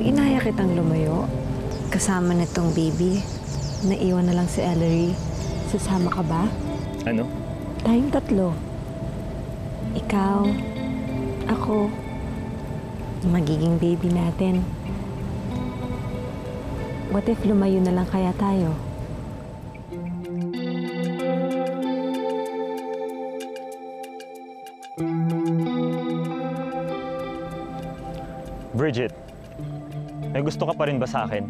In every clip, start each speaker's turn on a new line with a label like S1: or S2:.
S1: Pag inaya kitang lumayo, kasama nitong baby, naiwan na lang si Ellery, sasama ka ba?
S2: Ano?
S1: Tayong tatlo. Ikaw, ako, magiging baby natin. What if lumayo na lang kaya tayo?
S2: Bridget, may gusto ka pa rin ba sa akin?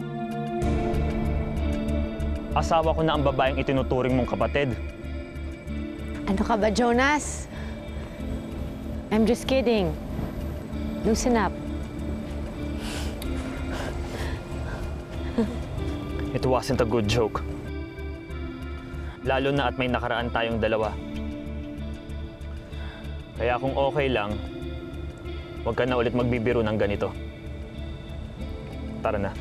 S2: Asawa ko na ang babaeng itinuturing mong kapatid.
S1: Ano ka ba, Jonas? I'm just kidding. Loosen up.
S2: It wasn't a good joke. Lalo na at may nakaraan tayong dalawa. Kaya kung okay lang, huwag ka na ulit magbibiro ng ganito. Tara na.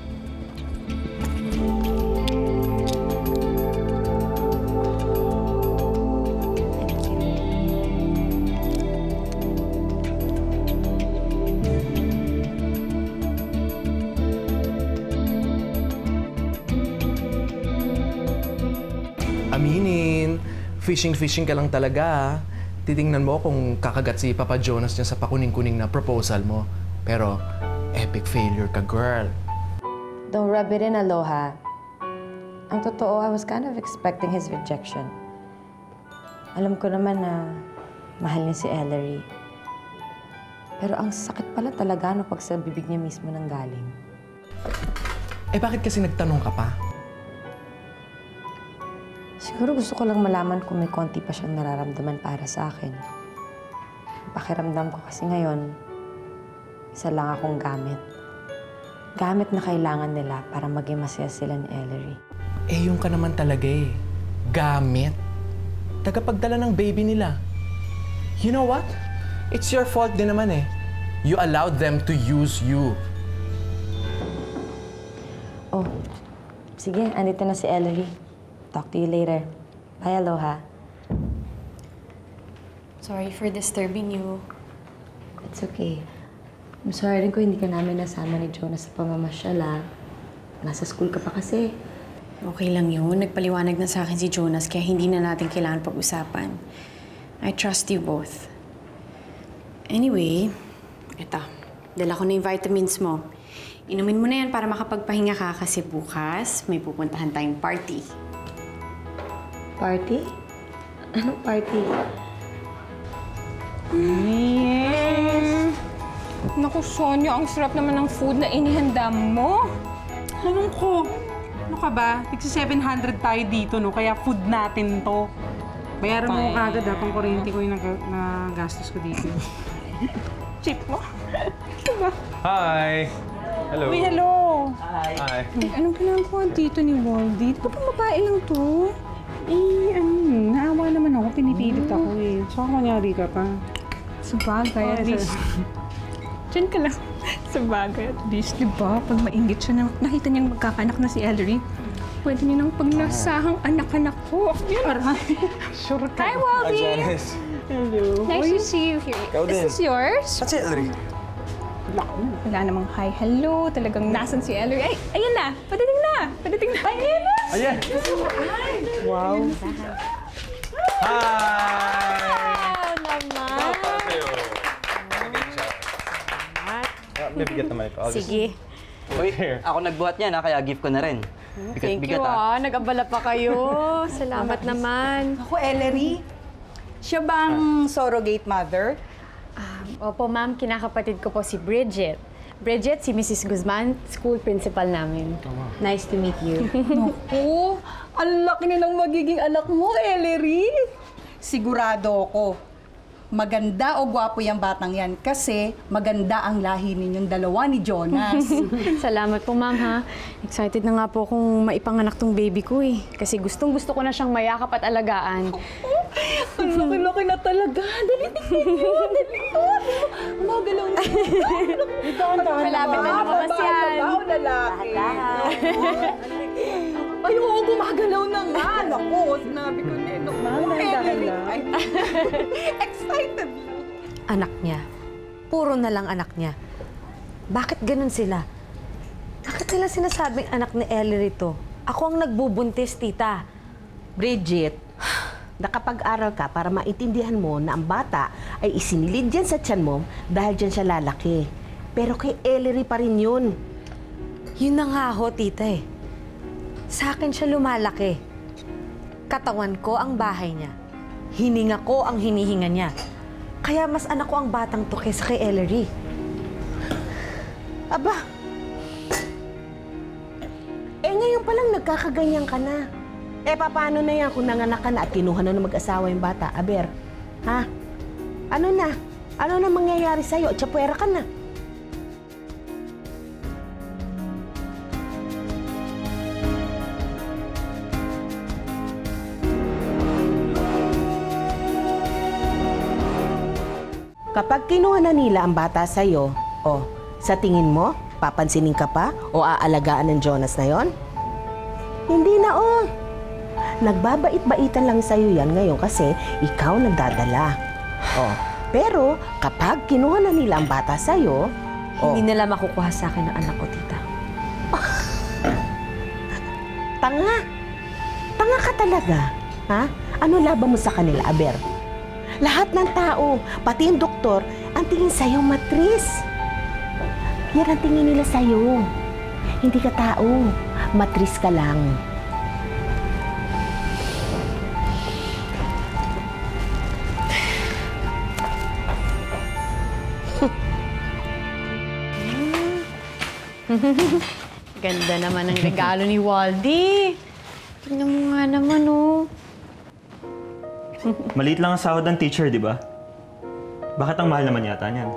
S3: Aminin, fishing ka lang talaga. Titingnan mo kung kakagat si Papa Jonas niya sa pakuning-kuning na proposal mo. Pero, epic failure ka, girl.
S4: Don't rub it in, Aloha. Ang totoo, I was kind of expecting his rejection. Alam ko naman na mahal niya si Ellery. Pero ang sakit pala talaga no pag sa bibig niya mismo nang galing.
S3: Eh bakit kasi nagtanong ka pa?
S4: Siguro gusto ko lang malaman kung may konti pa siyang nararamdaman para sa akin. Pakiramdam ko kasi ngayon, isa lang akong gamit. Gamit na kailangan nila para maging masaya sila ni Ellery.
S3: Eh, yung ka naman talaga eh. Gamit. Tagapagdala ng baby nila. You know what? It's your fault din naman eh. You allowed them to use you.
S4: Oh, sige, andito na si Ellery. Talk to you later. Bye, Aloha.
S5: Sorry for disturbing you.
S4: It's okay. I'm sorry rin kung hindi ka namin nasama ni Jonas sa pamamasyal, ah. Nasa school ka pa kasi.
S5: Okay lang yun. Nagpaliwanag na sa akin si Jonas kaya hindi na natin kailangan pag-usapan. I trust you both. Anyway, eto. Dala ko na yung vitamins mo. Inumin mo na yan para makapagpahinga ka kasi bukas may pupuntahan tayong party.
S4: Party? Anong party?
S6: Naku, Sonia, ang sarap naman ng food na inihanda mo.
S7: Anong ko? Ano ka ba? Tigsa 700 tayo dito, no? Kaya food natin to. Bayaran mo kagad, ha? Pang kuryente ko yung nagastos ko dito.
S6: Cheap mo. Diba?
S2: Hi! Hello.
S6: Uy, hello.
S2: Hi.
S6: Anong ginagawa dito ni Waldy? Di ba babae lang to?
S7: Naawa naman ako. Pinipilit ako, eh. Saka manyari ka pa.
S6: Sabagay, at least. Diyan ka lang. Sabagay, at least, di ba? Pag mainggit siya, nakita niyang magkakanak na si Ellery, pwede niya nang pagnasahang anak-anak ko. Yan.
S7: Sure ka.
S6: Hi, Waldy!
S8: Hi, Janice.
S7: Hello.
S6: Nice to see you here.
S8: Ikaw din.
S6: Is this yours?
S8: Saan si Ellery?
S6: Wala namang hi, hello. Talagang nasan si Ellery. Ay, ayan na. Padating na. Padating na. Ayan na.
S8: Ayan!
S7: Wow.
S8: Hi!
S1: Wow naman!
S8: Para sa'yo. May bigat naman ito.
S1: Sige.
S9: Uy, ako nagbuhat niyan, kaya gift ko na rin.
S1: Thank you, Nag-abala pa kayo. Salamat naman.
S10: Ako, Ellery. Siya bang surrogate mother?
S5: Opo, ma'am. Kinakapatid ko po si Bridget. Bridget, si Mrs. Guzman, school principal namin.
S4: Nice to meet you.
S10: Naku, ang laki na ng magiging anak mo, Ellery. Sigurado ako, maganda o gwapo yung batang yan kasi maganda ang lahi ninyong dalawa ni Jonas.
S5: Salamat po, ma'am, ha. Excited na nga po kung maipanganak tong baby ko, eh. Kasi gustong-gusto ko na siyang mayakap at alagaan.
S10: Ang laki-laki na talaga. Dali, tingnan niyo. Dali, magalaw na.
S5: Malapit na lumabas yan.
S10: Daw, lalaki. Ay, oo, gumagalaw na nga. Naku, sinabi ko na. Excited.
S1: Anak niya. Puro na lang anak niya. Bakit ganun sila? Bakit nila sinasabing anak ni Ellery to? Ako ang nagbubuntis, tita.
S11: Bridget, nakapag-aral ka para maintindihan mo na ang bata ay isinilid dyan sa tiyan mo dahil dyan siya lalaki. Pero kay Ellery pa rin yun.
S1: Yun na nga ho, tita eh. Sa akin siya lumalaki. Katawan ko ang bahay niya. Hininga ko ang hinihinga niya. Kaya mas anak ko ang batang to kaysa kay Ellery.
S11: Aba, ngayon pa lang nagkakaganyan ka na. Paano na yan kung nanganak ka na at kinuha na ng mag-asawa yung bata? Aber, ha? Ano na? Ano na mangyayari sa'yo? Tsapwera ka na. Kapag kinuha na nila ang bata sa'yo, sa tingin mo, papansinin ka pa o aalagaan ng Jonas na yon? Hindi na, Nagbabait-baitan lang sa'yo yan ngayon kasi ikaw nagdadala. Pero kapag kinuha na nila ang bata sa'yo,
S1: Hindi nila makukuha sa akin ng anak ko, tita.
S11: Tanga! Tanga ka talaga, ha? Ano laban mo sa kanila, Aber? Lahat ng tao, pati yung doktor, ang tingin sa'yo matris. Yan ang tingin nila sa'yo. Hindi ka tao, matris ka lang.
S5: Ganda naman ang regalo ni Waldy. Tingnan mo nga naman,
S2: Maliit lang ang sahod ng teacher, di ba? Bakit ang mahal naman yata niyan?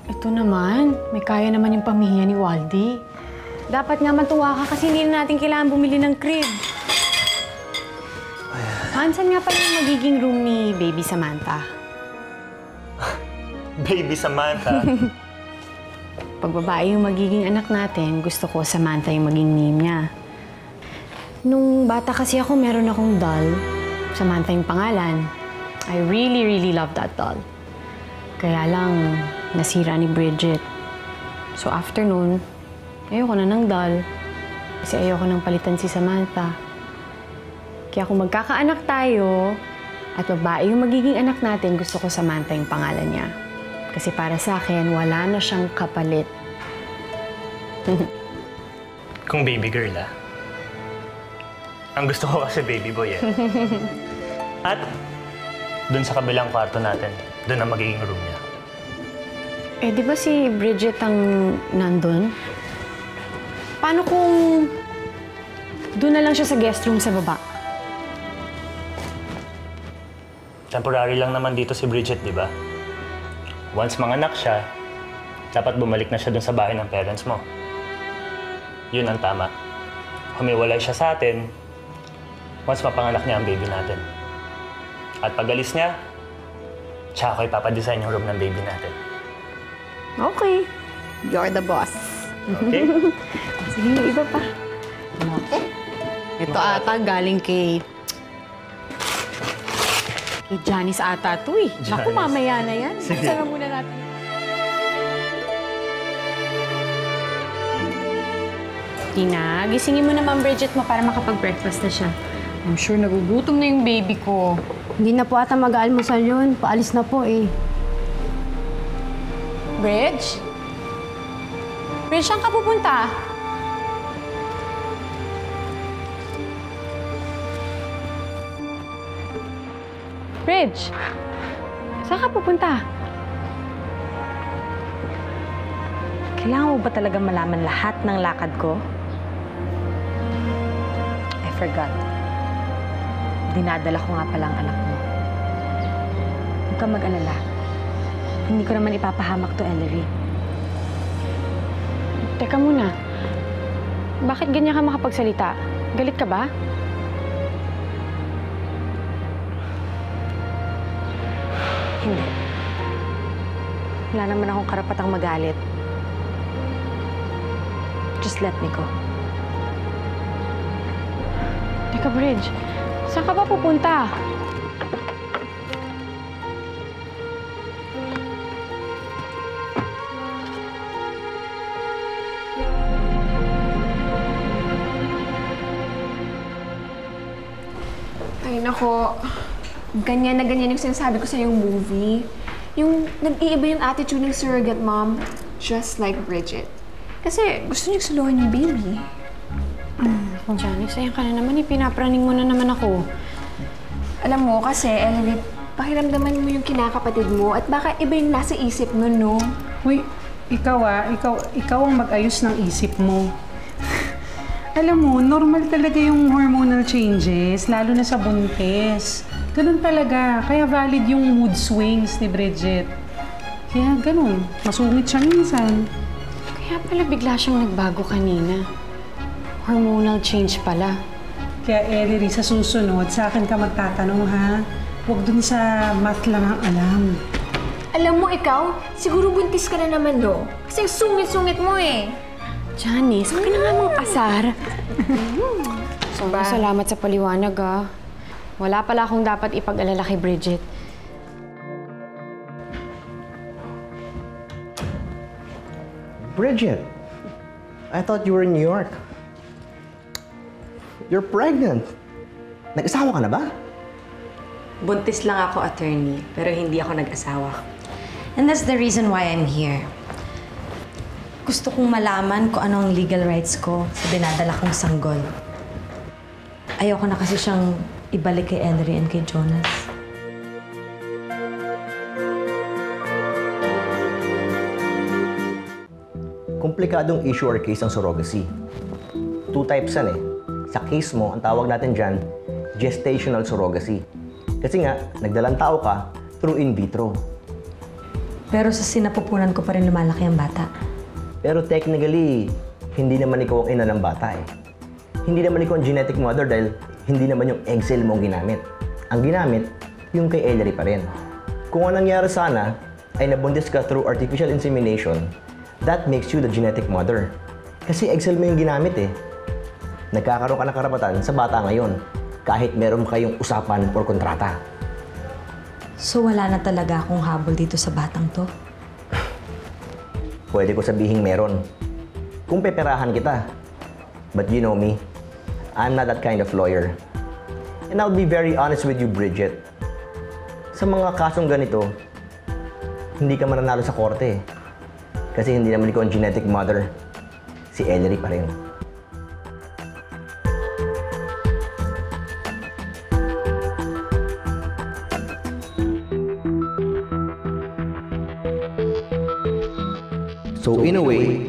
S5: Ito naman, may kaya naman yung pamilya ni Waldy. Dapat nga matuwa ka kasi hindi na natin kailangan bumili ng crib. Saan nga pala yung magiging room ni Baby Samantha?
S2: Baby Samantha?
S5: Pag babae yung magiging anak natin, gusto ko Samantha yung maging name niya. Nung bata kasi ako, meron akong doll. Samantha yung pangalan. I really love that doll. Kaya lang, nasira ni Bridget. So after nun, ayoko na ng doll. Kasi ayoko nang palitan si Samantha. Kaya kung magkakaanak tayo, at babae yung magiging anak natin, gusto ko Samantha yung pangalan niya. Kasi para sa akin, wala na siyang kapalit.
S2: Kung baby girl, Ang gusto ko kasi baby boy, At dun sa kabilang kwarto natin, dun ang magiging room niya.
S5: Di ba si Bridget ang nandun? Paano kung doon na lang siya sa guest room sa baba?
S2: Temporary lang naman dito si Bridget, di ba? Once manganak siya, dapat bumalik na siya dun sa bahay ng parents mo. Yun ang tama. Humiwalay siya sa atin once mapanganak niya ang baby natin. At pag alis niya, tsaka ko ipapadesign yung room ng baby natin.
S5: Okay. You're the boss.
S2: Okay?
S5: Sige, yung iba pa. Okay. Ito ata galing kay Janice ata ito eh. Naku, mamaya na yan. Buksan na muna natin. Tina, gisingin mo naman Bridget mo para makapag-breakfast na siya. I'm sure nagugutom na yung baby ko.
S12: Hindi na po ata mag-aalmusal yun. Paalis na po eh.
S5: Bridge? Bridge, saan ka pupunta? Bridge, saan ka pupunta?
S1: Kailangan mo ba talaga malaman lahat ng lakad ko? I forgot. Dinadala ko nga pala ang anak mo. Huwag kang mag-alala. Hindi ko naman ipapahamak to Ellery.
S5: Teka muna. Bakit ganyan ka makapagsalita? Galit ka ba?
S1: Hindi. Wala naman akong karapatang magalit. Just let me go.
S5: Teka, Bridge. Saan ka ba pupunta? Ay, nako. Ganyan na ganyan yung sinasabi ko sa yung movie. Yung nag-iiba yung attitude ng surrogate mom, just like Bridget. Kasi gusto niyo suluhan yung baby. Janice, ayan ka na naman. Pinapraning mo na naman ako. Alam mo, kasi, Ellery, pakiramdaman mo yung kinakapatid mo at baka iba yung nasa isip nun, no?
S7: Uy, ikaw ang mag-ayos ng isip mo. Alam mo, normal talaga yung hormonal changes, lalo na sa buntis. Ganun talaga. Kaya valid yung mood swings ni Bridget. Kaya ganun. Masungit siya minsan.
S5: Kaya pala bigla siyang nagbago kanina. Hormonal change pala.
S7: Kaya Ellery, sa susunod, sa akin ka magtatanong ha. Huwag dun sa math lang ang alam.
S5: Alam mo ikaw, siguro buntis ka na naman do. Kasi sungit-sungit mo eh. Janice, huwag ka na nga mong asar. Salamat sa paliwanag ah. Wala pala akong dapat ipag-alala kay Bridget.
S13: Bridget, I thought you were in New York. You're pregnant. Nag-asawa ka na ba?
S4: Buntis lang ako, attorney, pero hindi ako nag-asawa. And that's the reason why I'm here. Gusto kong malaman kung ano ang legal rights ko sa dinadala kong sanggol. Ayoko na kasi siyang ibalik kay Ellery and kay Jonas.
S13: Komplikadong issue or case ang surrogacy. Two types yan eh. Sa case mo, ang tawag natin dyan, gestational surrogacy. Kasi nga, nagdalang tao ka through in vitro.
S4: Pero sa sinapupunan ko pa rin lumalaki ang bata.
S13: Pero technically, hindi naman ikaw ang ina ng bata eh. Hindi naman ikaw ang genetic mother dahil hindi naman yung egg cell mo ang ginamit. Ang ginamit, yung kay Ellery pa rin. Kung anong nangyari sana, ay nabuntis ka through artificial insemination, that makes you the genetic mother. Kasi egg cell mo yung ginamit eh. Nagkakaroon ka ng karapatan sa bata ngayon, kahit meron kayong usapan or kontrata.
S4: So wala na talaga akong habol dito sa batang to?
S13: Pwede ko sabihing meron. Kung peperahan kita. But you know me, I'm not that kind of lawyer. And I'll be very honest with you, Bridget. Sa mga kasong ganito, hindi ka mananalo sa korte. Kasi hindi naman ikaw ang genetic mother. Si Ellery pa rin.
S14: So in a way,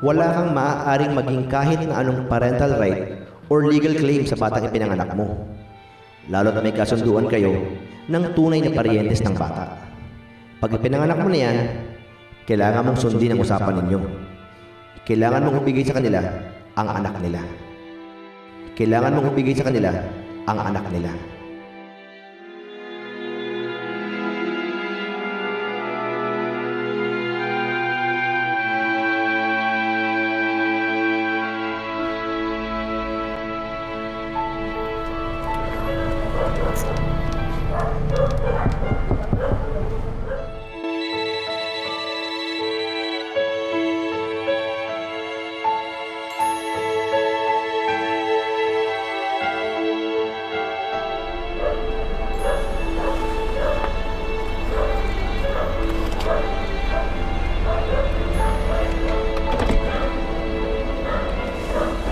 S14: wala kang maaaring maging kahit na anong parental right or legal claim sa batang ipinanganak mo. Lalo na may kasunduan kayo ng tunay na paryentes ng bata. Pag ipinanganak mo na yan, kailangan mong sundin ang usapan ninyo. Kailangan mong ibigay sa kanila ang anak nila. Kailangan mong ibigay sa kanila ang anak nila.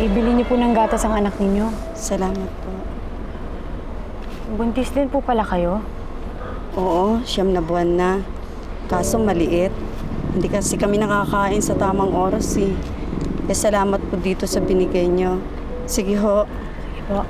S5: Ibili niyo po ng gatas ang anak ninyo.
S15: Salamat po.
S5: Buntis din po pala kayo?
S15: Oo, 9 na buwan na. Kaso maliit. Hindi kasi kami nakakain sa tamang oras eh. Eh salamat po dito sa binigay niyo. Sige ho.
S5: Sige po.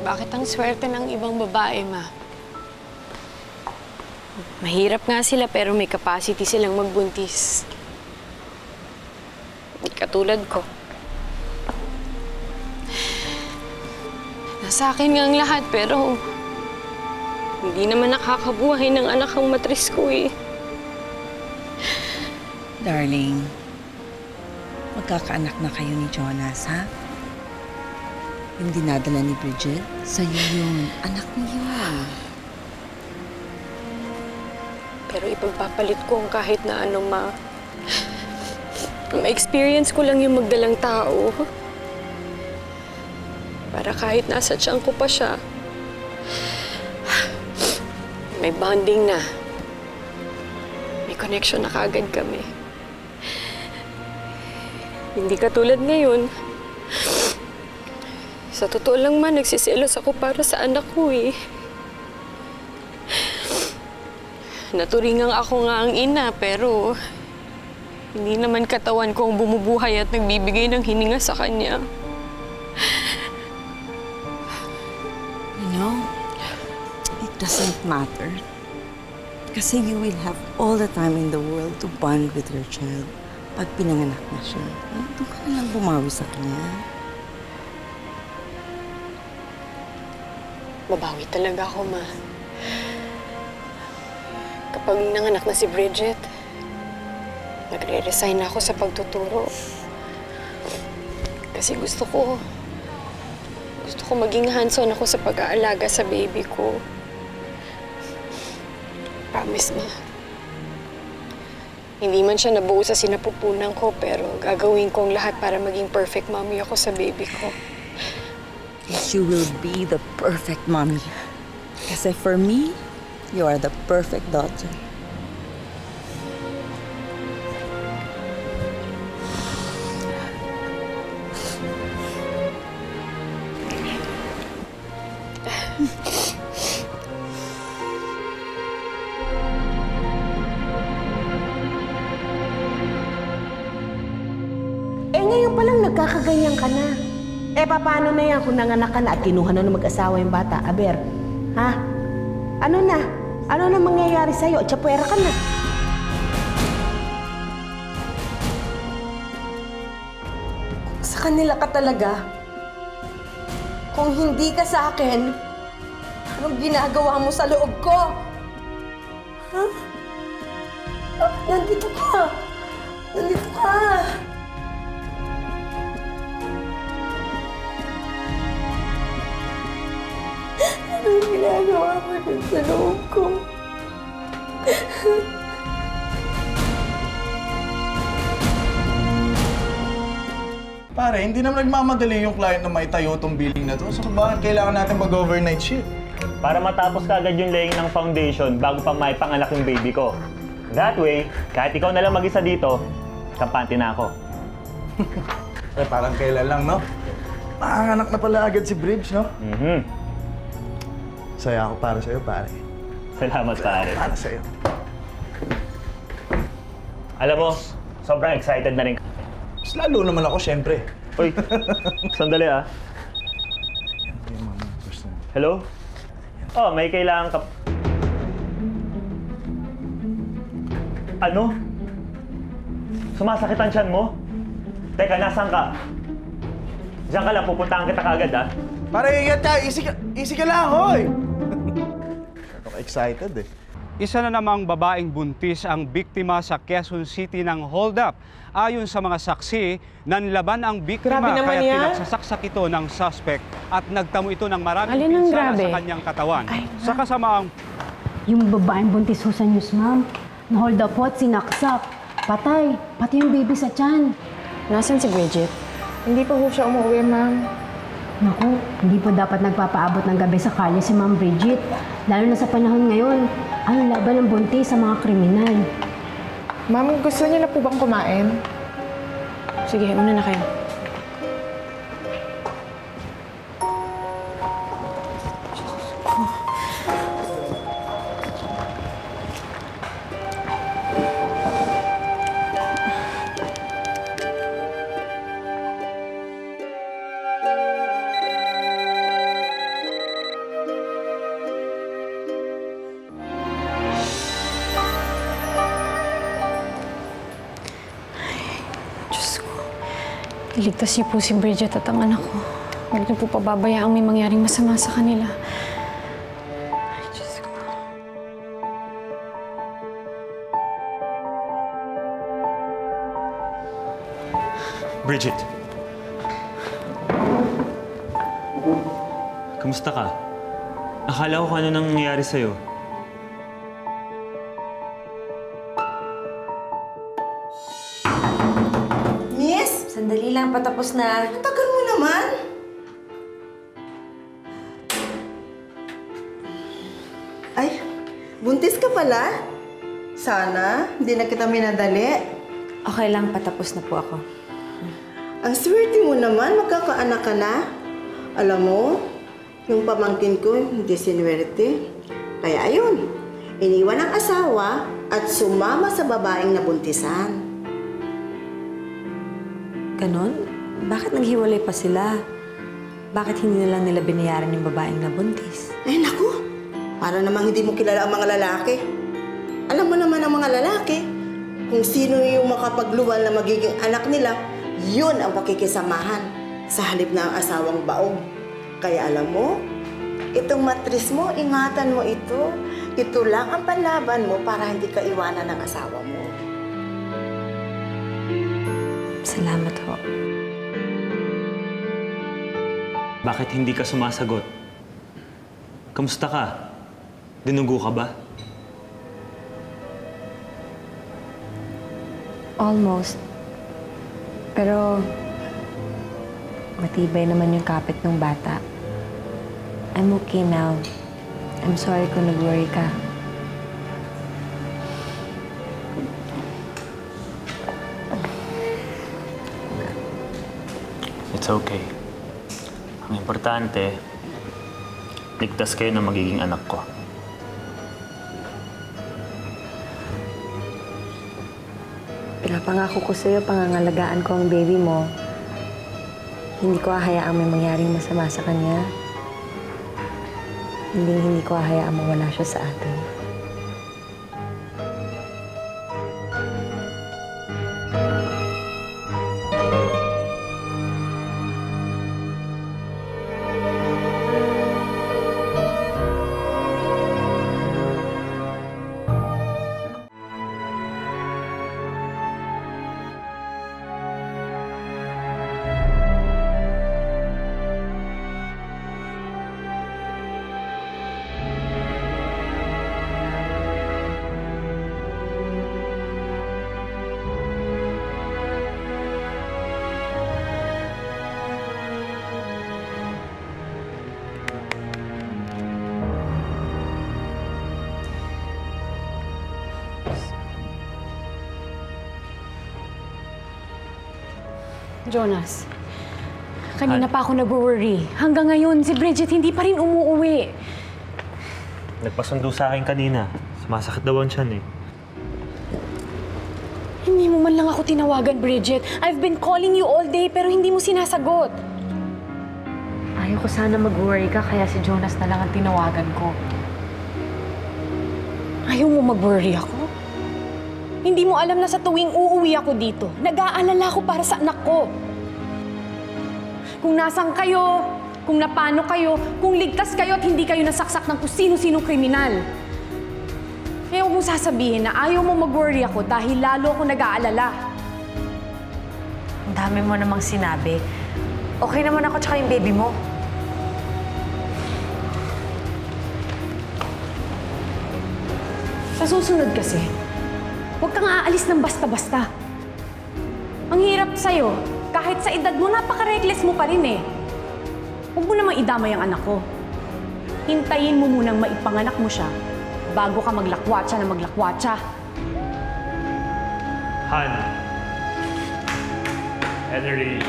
S5: Bakit ang swerte ng ibang babae, ma? Mahirap nga sila pero may capacity silang magbuntis. Hindi katulad ko. Nasa akin nga ang lahat pero Hindi naman nakakabuhay ng anak ang matris ko eh.
S16: Darling, magkakaanak na kayo ni Jonas, ha? Yung dinadala ni Bridget, sa'yo yun. Anak mo yun.
S5: Pero ipagpapalit ko ang kahit na ano, Ma. Ma-experience ko lang yung magdalang tao. Para kahit nasa tiyan ko pa siya, may bonding na. May connection na kaagad kami. Hindi katulad ngayon. Sa totoo lang man, nagsisilos ako para sa anak ko eh. Naturingang ako nga ang ina, pero hindi naman katawan ko ang bumubuhay at nagbibigay ng hininga sa kanya.
S16: You know, it doesn't matter. Kasi you will have all the time in the world to bond with your child pag pinanganak na siya. Doon ka na lang bumawi sa kanya.
S5: Babawi talaga ako, Ma. Kapag nanganak na si Bridget, nagre-resign ako sa pagtuturo. Kasi gusto ko maging hands-on ako sa pag-aalaga sa baby ko. Promise, Ma. Hindi man siya nabuo sa sinapupunan ko, pero gagawin ko ang lahat para maging perfect mommy ako sa baby ko.
S16: You will be the perfect mommy. Kasi for me, you are the perfect daughter.
S11: Ngayon pa lang nagkakaganyan ka na. Paano na yan kung nanganak ka na at kinuha na ng mag-asawa yung bata? Aber, ha? Ano na? Ano na mangyayari sa'yo? Tsapwera ka na.
S1: Sa kanila ka talaga. Kung hindi ka sa akin, anong ginagawa mo sa loob ko? Ha? Nandito ka! Nandito ka! Anong ginagawa mo dun sa loob ko?
S8: Pare, hindi naman nagmamadali yung client na may tayo itong building na to. So bakit kailangan natin mag-overnight shift?
S2: Para matapos kagad yung laying ng foundation bago pa maipanganak yung baby ko. That way, kahit ikaw na lang mag-isa dito, kampante na ako.
S8: Parang kailan lang, no? Makanganak na pala agad si Bridge, no? Saya ako para sa'yo, pare.
S2: Salamat, pare.
S8: Para sa'yo.
S2: Alam mo, sobrang excited na rin.
S8: Mas lalo naman ako, syempre.
S2: Uy, sandali ah. Hello? Oh, may kailangan ka... Ano? Sumasakit ang tiyan mo? Teka, nasaan ka? Diyan ka lang, pupuntahan kita kagad ah.
S8: Pare, ingat ka! Easy ka lang, hoy! Ako excited eh.
S17: Isa na namang babaeng buntis ang biktima sa Quezon City ng hold-up. Ayon sa mga saksi, nanlaban ang biktima kaya pinagsasaksak ito ng suspect at nagtamo ito ng maraming pinsala sa kanyang katawan. Sa kasamaang...
S12: Yung babaeng buntis ho sa news, ma'am. Na-hold up po at sinaksak. Patay. Pati yung baby sa tiyan.
S5: Nasaan si Bridget? Hindi pa ho siya umuwi, ma'am.
S12: Naku, hindi po dapat nagpapaabot ng gabi sa kalye si Ma'am Bridget. Lalo na sa panahon ngayon, ang laban ng buntis sa mga kriminal.
S18: Ma'am, gusto niyo na po bang kumain?
S5: Sige, una na kayo. Iligtas niyo po si Bridget at ang anak ko. Huwag niyo po pababayaang may mangyaring masama sa kanila. Ay, Diyos ko.
S19: Bridget. Kamusta ka? Akala ko kung ano nang nangyayari sa'yo.
S4: Miss? Sandali lang, patapos na.
S16: Ang tagal mo naman. Ay, buntis ka pala? Sana, hindi na kita minadali.
S4: Okay lang, patapos na po ako.
S16: Ang swerte mo naman, magkakaanak ka na. Alam mo, yung pamangkin ko, hindi sinwerte. Kaya ayun, iniwan ang asawa at sumama sa babaeng nabuntisan.
S4: Ganon? Bakit naghiwalay pa sila? Bakit hindi na lang nila binayaran yung babaeng nabuntis?
S16: Ay, naku! Para namang hindi mo kilala ang mga lalaki. Alam mo naman ang mga lalaki, kung sino yung makapagluwal na magiging anak nila, yun ang pakikisamahan sa halip na ang asawang baog. Kaya alam mo, itong matris mo, ingatan mo ito. Ito lang ang panlaban mo para hindi ka iwanan ng asawa mo.
S4: Salamat ho.
S19: Bakit hindi ka sumasagot? Kamusta ka? Dinugo ka ba?
S4: Almost. Pero matibay naman yung kapit ng bata. I'm okay now. I'm sorry kung nag-worry ka.
S19: It's okay. Ang importante, ligtas kayo ng magiging anak ko.
S4: Pinapangako ko sa'yo, pangangalagaan ko ang baby mo. Hindi ko hahayaang may mangyaring masama sa kanya. Hindi ko hahayaang mawala siya sa atin.
S5: Jonas, kanina pa ako nag-worry. Hanggang ngayon, si Bridget hindi pa rin umuuwi.
S2: Nagpasundo sa akin kanina. Sumasakit daw ang tiyan eh.
S5: Hindi mo man lang ako tinawagan, Bridget. I've been calling you all day pero hindi mo sinasagot.
S4: Ayaw ko sana mag-worry ka, kaya si Jonas na lang ang tinawagan ko.
S5: Ayaw mo mag-worry ako? Hindi mo alam na sa tuwing uuwi ako dito, nag-aalala ko para sa anak ko. Kung nasan kayo, kung napano kayo, kung ligtas kayo at hindi kayo nasaksak ng kung sino-sinong kriminal. Kaya huwag mong sasabihin na ayaw mo mag-worry ako dahil lalo ako nag-aalala.
S4: Ang dami mo namang sinabi. Okay naman ako tsaka yung baby mo.
S5: Sa susunod kasi, huwag kang aalis ng basta-basta. Ang hirap sa'yo, kahit sa edad mo, napaka-reckless mo pa rin eh. Huwag mo namang idamay ang anak ko. Hintayin mo munang maipanganak mo siya bago ka maglakwatsa na maglakwatsa.
S2: Han. Ellery.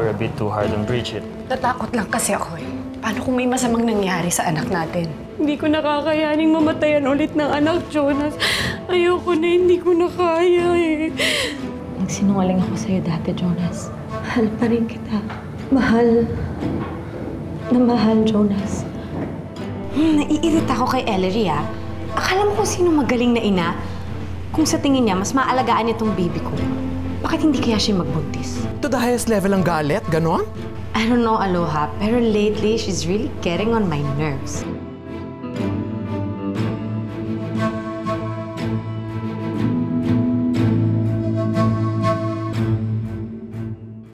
S2: A bit too hard on Bridget.
S5: Natakot lang kasi ako eh. Paano kung may masamang nangyari sa anak natin? Hindi ko nakakayaning mamatayan ulit ng anak, Jonas. Ayoko na, hindi ko na kaya eh.
S4: Nagsinungaling ako sa'yo dati, Jonas. Mahal pa rin kita. Mahal. Na mahal, Jonas.
S1: Naiirita ako kay Ellery, ah. Akala mo kung sino magaling na ina? Kung sa tingin niya, mas maalagaan niya tong baby ko. Bakit hindi kaya siya magbuntis?
S3: To the highest level ang galit, ganon?
S1: I don't know, Aloha, pero lately, she's really getting on my nerves.